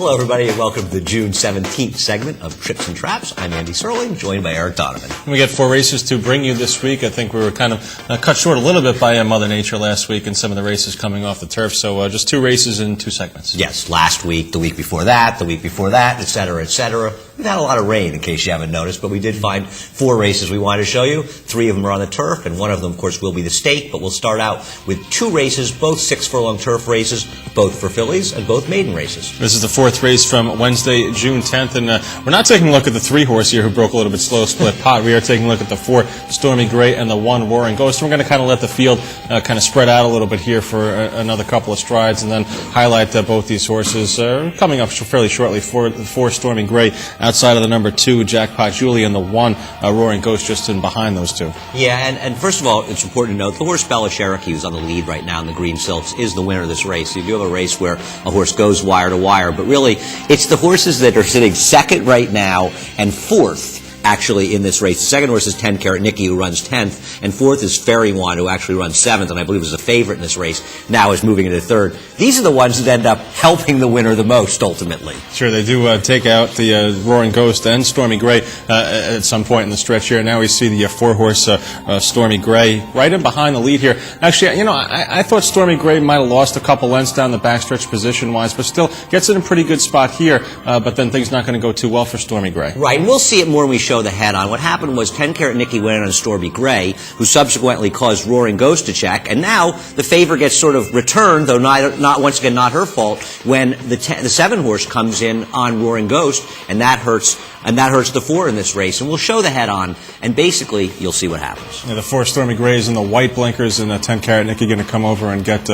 Hello, everybody, and welcome to the June 17th segment of Trips and Traps. I'm Andy Serling, joined by Eric Donovan. We got 4 races to bring you this week. I think we were kind of cut short a little bit by Mother Nature last week and some of the races coming off the turf. So just 2 races in 2 segments. Yes, last week, the week before that, et cetera, et cetera. We've had a lot of rain, in case you haven't noticed, but we did find 4 races we wanted to show you. 3 of them are on the turf, and one of them, of course, will be the stake. But we'll start out with 2 races, both 6-furlong turf races, both for fillies and both maiden races. This is the 4th race from Wednesday, June 10th, and we're not taking a look at the 3 horse here who broke a little bit slow, split pot. We are taking a look at the 4 Stormy Gray and the 1 Roaring Ghost. We're going to kind of let the field kind of spread out a little bit here for another couple of strides, and then highlight both these horses coming up fairly shortly. For the 4 Stormy Gray outside of the number 2 Jackpot Julie, and the 1 Roaring Ghost just in behind those 2. Yeah, and first of all, it's important to note the horse Bella Cherokee, who's on the lead right now in the green silks, is the winner of this race. So you do have a race where a horse goes wire to wire, but really it's the horses that are sitting second right now and 4th actually in this race. The second horse is 10 Carat Nicky, who runs 10th, and 4th is Fairy Wand, who actually runs 7th, and I believe is a favorite in this race, now is moving into 3rd. These are the ones that end up helping the winner the most, ultimately. Sure, they do take out the Roaring Ghost and Stormy Gray at some point in the stretch here. Now we see the 4-horse Stormy Gray right in behind the lead here. Actually, you know, I thought Stormy Gray might have lost a couple lengths down the backstretch position-wise, but still gets in a pretty good spot here, but then things not going to go too well for Stormy Gray. Right, and we'll see it more when we show the head-on. What happened was 10 Carat Nicky went in on Stormy Gray, who subsequently caused Roaring Ghost to check, and now the favor gets sort of returned, though not once again not her fault, when the 7-horse comes in on Roaring Ghost, and that hurts the 4 in this race. And we'll show the head-on, and basically you'll see what happens. Yeah, the 4 Stormy Grays in the white blinkers, and the 10 Carat Nicky going to come over and get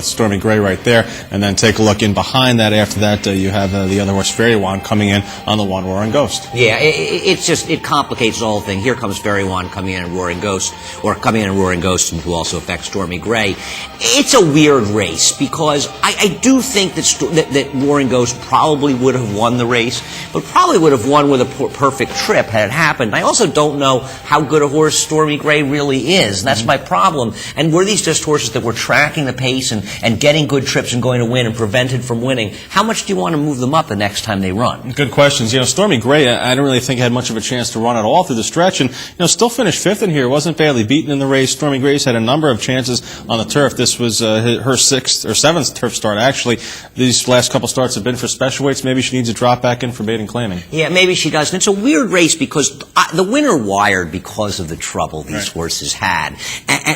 Stormy Gray right there, and then take a look in behind that. After that, you have the other horse Fairy Wand coming in on the 1 Roaring Ghost. Yeah, it complicates the whole thing. Here comes Fairy Wand coming in and Roaring Ghost, and who also affects Stormy Gray. It's a weird race because I do think that Roaring Ghost probably would have won the race, but probably would have won with a perfect trip had it happened. I also don't know how good a horse Stormy Gray really is, and that's my problem. And were these just horses that were tracking the pace and getting good trips and going to win and prevented from winning? How much do you want to move them up the next time they run? Good questions. You know, Stormy Gray, I don't really think had much of a chance to run at all through the stretch, and still finished 5th in here. Wasn't badly beaten in the race. Stormy Gray's had a number of chances on the turf. This was her 6th or 7th turf start, actually. These last couple starts have been for special weights. Maybe she needs to drop back in for maiden claiming. Yeah, maybe she does. And it's a weird race because the winner wired because of the trouble these horses had.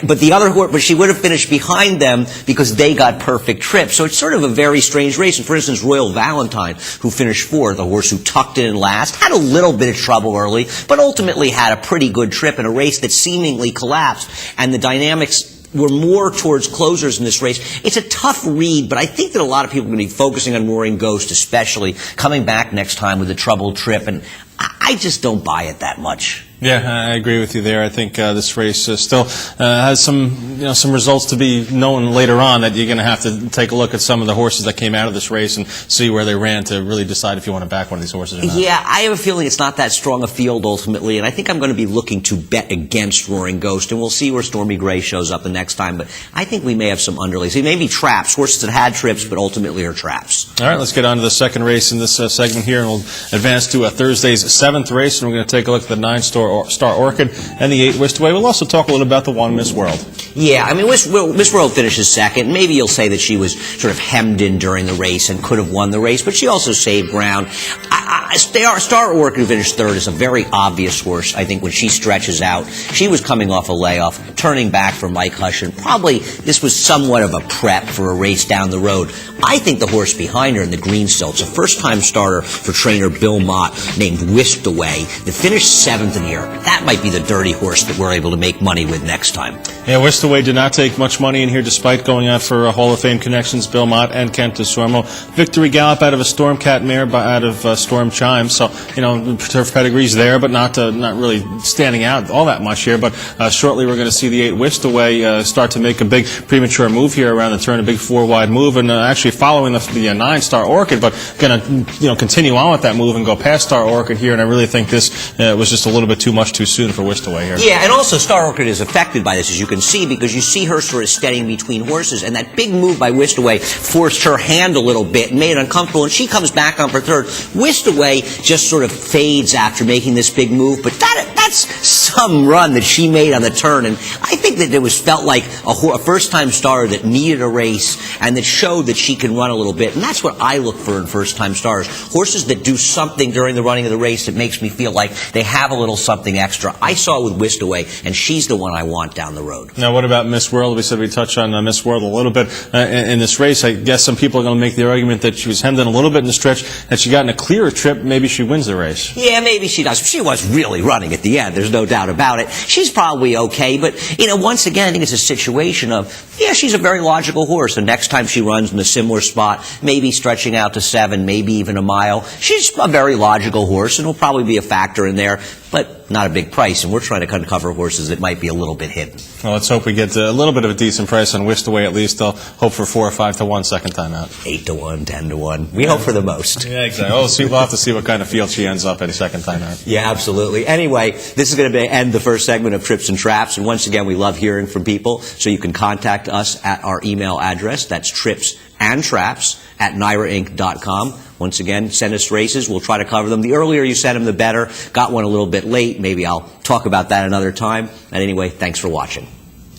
But the other horse, but she would have finished behind them because they got perfect trips. So it's sort of a very strange race. And for instance, Royal Valentine, who finished 4th, a horse who tucked in last, had a little bit of trouble early, but ultimately had a pretty good trip in a race that seemingly collapsed. And the dynamics were more towards closers in this race. It's a tough read, but I think that a lot of people are going to be focusing on Roaring Ghost, especially coming back next time with a troubled trip, and I just don't buy it that much. Yeah, I agree with you there. I think this race still has some results to be known later on, that you're going to have to take a look at some of the horses that came out of this race and see where they ran to really decide if you want to back one of these horses or not. Yeah, I have a feeling it's not that strong a field ultimately, and I think I'm going to be looking to bet against Roaring Ghost, and we'll see where Stormy Gray shows up the next time, but I think we may have some underlays. They may be traps, horses that had trips, but ultimately are traps. All right, let's get on to the second race in this segment here, and we'll advance to Thursday's 7th race, and we're going to take a look at the 9 Star Orchid and the 8 Whisked Away. We'll also talk a little about the 1 Miss World. Yeah, I mean, Miss World finishes 2nd. Maybe you'll say that she was sort of hemmed in during the race and could have won the race, but she also saved ground. Star Orchid, who finished 3rd, is a very obvious horse. I think when she stretches out, she was coming off a layoff, turning back for Mike Hush, and probably this was somewhat of a prep for a race down the road. I think the horse behind her in the green silks, a first-time starter for trainer Bill Mott, named Whisked Away, that finished 7th in here. That might be the dirty horse that we're able to make money with next time. Yeah, Whisked Away did not take much money in here, despite going out for Hall of Fame connections, Bill Mott and Kent DeSormo. Victory Gallop out of a Stormcat mare out of Storm chimes. So, her pedigree's there, but not really standing out all that much here. But shortly we're going to see the 8 Whisked Away start to make a big premature move here around the turn, a big 4-wide move, and actually following the 9 Star Orchid, but going to continue on with that move and go past Star Orchid here. And I really think this was just a little bit too much too soon for Whisked Away here. Yeah, and also Star Orchid is affected by this, as you can see, because you see her sort of steadying between horses, and that big move by Whisked Away forced her hand a little bit and made it uncomfortable, and she comes back on for third. Whisked Away just sort of fades after making this big move, but that's some run that she made on the turn, and I think that it felt like a first-time starter that needed a race and that showed that she can run a little bit, and that's what I look for in first-time starters. Horses that do something during the running of the race that makes me feel like they have a little something extra. I saw it with Whisked Away, and she's the one I want down the road. Now, what about Miss World? We said we'd touch on Miss World a little bit in this race. I guess some people are going to make the argument that she was hemmed in a little bit in the stretch, and she got in a clearer trip. Maybe she wins the race. Yeah, maybe she does. She was really running at the end. There's no doubt about it. She's probably okay, but, once again, I think it's a situation of, she's a very logical horse, and next time she runs in a similar spot, maybe stretching out to 7, maybe even a mile, she's a very logical horse, and will probably be a factor in there, but not a big price, and we're trying to uncover horses that might be a little bit hidden. Well, let's hope we get a little bit of a decent price on Whisked Away at least. They'll hope for 4 or 5 to 1 second time out. 8 to 1, 10 to 1. We hope for the most. Yeah, exactly. We'll have to see what kind of field she ends up at a second time out. Yeah, absolutely. Anyway, this is going to end the first segment of Trips and Traps, and once again, we love hearing from people, so you can contact us at our email address. That's tripsandtraps@NYRAinc.com. Once again, send us races. We'll try to cover them. The earlier you send them, the better. Got one a little bit late. Maybe I'll talk about that another time. And anyway, thanks for watching.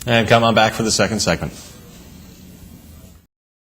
And come on back for the second segment.